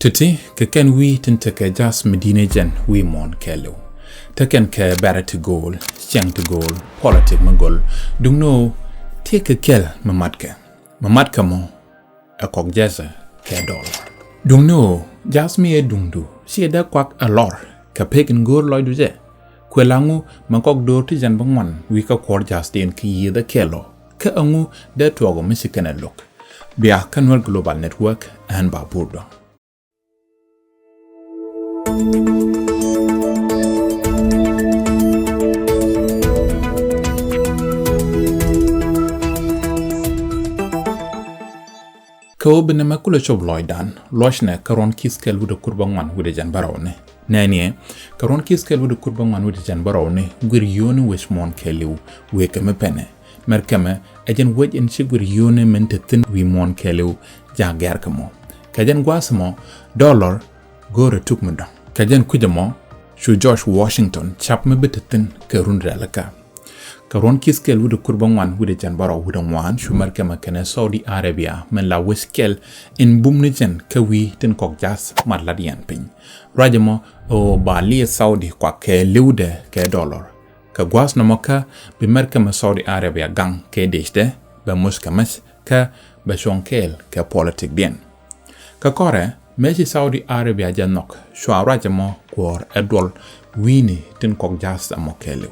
Titi ken we tintake jas medine jen we mon kelo. Taken ke better to goal, siang to goal, politic magol. Dung no take a kel mamatke. Mamatke mo a kok jazza ke dollar. Dung no jas me e dungdu. Si da kwak a lor ka peken gor loidu je. Kwelangu makok do ti jan bangwan we ka kwor jas den ki ye da kelo. Ka angu da tuago misikana look. Bia Kanwal Global Network and Babur Duang. Ko benema kula chob loidan loshne karon kiskel wude kurbangwan wude jan barawne nanie karon kiskel wude kurbangwan wude jan barawne gwir yone wishmon keliu weke me pene merkeme ejen wej en shigur yone mentetin wi mon keliu jager kamo kajen gwasmo dollar gore tukmuda kajen kujamo shu George Washington chap me betetin kerun relaka karon kiskel wude kurbangwan wude jan baraw wude wan shu merkeme kene Saudi Arabia men la wiskel in bumnijen kawi tin kok jas marladian pin rajamo o bali Saudi kwa ke liude ke dollar ka gwas na moka bi merkeme Saudi Arabia gang ke deshte ba muskamas ka ba shonkel ka politik bien ka kore meji Saudi Arabia janok shwa rajamo kwor edol wini tin kok jas amokelu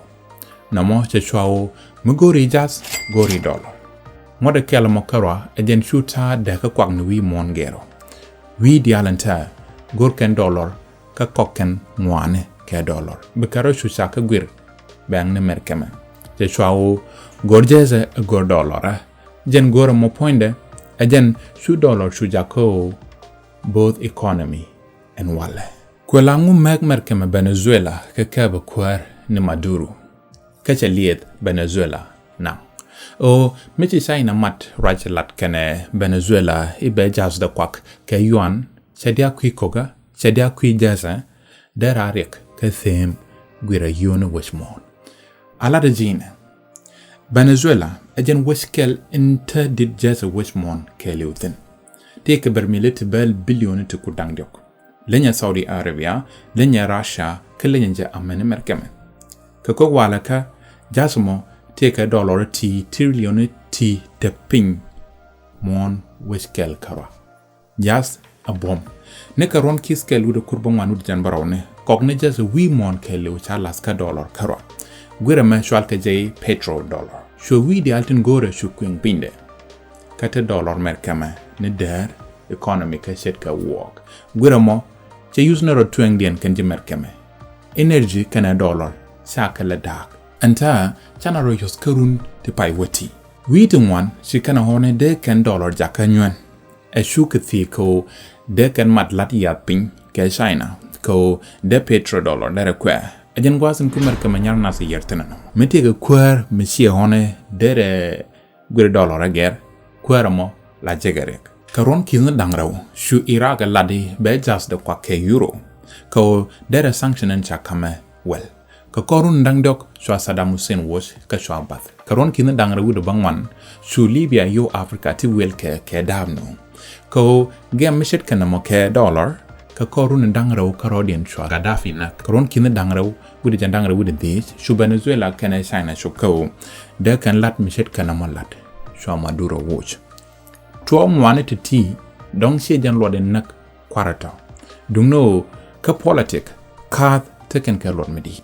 namo che chwao mugori jas gori dollar ngode kela mokarwa ejen shuta de ka kwagni wi mongero wi dialanta gorken dollar ka kokken ngwane ke dollar bekaro shusa ka gwir bang ne merkeme che chwao gorjeze gor dollar jen gora mo poinde ejen shu dollar shu jako both economy and wale kwelangu merkeme Venezuela ka kaba kwar ni Maduro kacha liet Venezuela na o mechi saina mat rajalat kene Venezuela ibe jas da kwak ke yuan chadia kwi koga chadia kwi jaza derarik ke them gwira yone wishmon ala de jine Venezuela ejen wiskel inter did jaza wishmon ke liutin take bermilit bel billion to kudangdiok lenya Saudi Arabia lenya Russia ke lenya amene merkeme kako walaka jasmo take a dollar t trillion t te ping mon wiskel kara jas a bomb ne karon kiskel wude kurbangwan wude jan barawne kogne jas wi mon kelu chalas ka dollar kara gwira ma shwalka jay Petrodollar sho wi di altin gore shu kwing pinde kate dollar merkama ne der economy ka set ka walk gwira mo che usna ro tweng dien kan je merkame energy kana dollar saka la dak anta chana ro yos karun te pai wati wi tin wan shi kana hone de kan dollar jakanywan e shuka thi ko de kan mat lat ya pin ke China ko de Petrodollar dere kwa ajen gwasin kumar kama nyar nasa yertena mete ga kwar mesiya hone dere gure dollar ager kwar mo la jegarek karon kizna dangraw shu Iraq ladi be jas de kwa ke euro ko dere sanctionen chakame well ka korun dangdok shwa Saddam Hussein was ka shwa bath karon kizna dangraw de bangwan shu Libya yo Africa ti wel ke damno ko gem mishet kana mo ke dollar ka korun dangraw karodien shwa Gaddafi na karon kizna dangraw wude jandangra wude this shu Venezuela kana China shu ko de kan lat mishet kana mo lat shwa Maduro watch to mwane to ti dong she jan lode nak kwarata dungno ka politik ka teken ka lord medit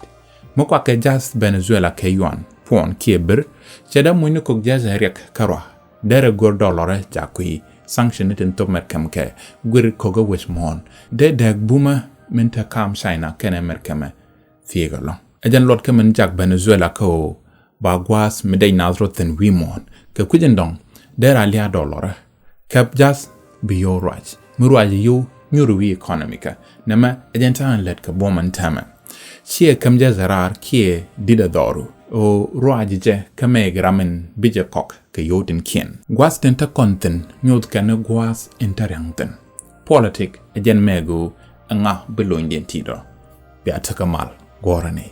mokwa ke jas Venezuela ke yuan pon kieber cheda muino ko jas rek karwa dere gor dollar jakui sanction it into merkam ke gwir koga wishmon de dag buma menta kam China kene merkame fiegalo ajan lord kemen jak Venezuela ko bagwas medai nazro ten wimon ke kujendong dere alia dollar kap jas biyo raj murwaji yo nyuruwi economica nama ajantan let ka boman tama chie kamja zarar kie dida doru o rwaji je kame gramen bija kok ke yotin kien gwas tenta konten nyod kana gwas interangten politik ajan mego anga beloin den tido bi atakamal gorane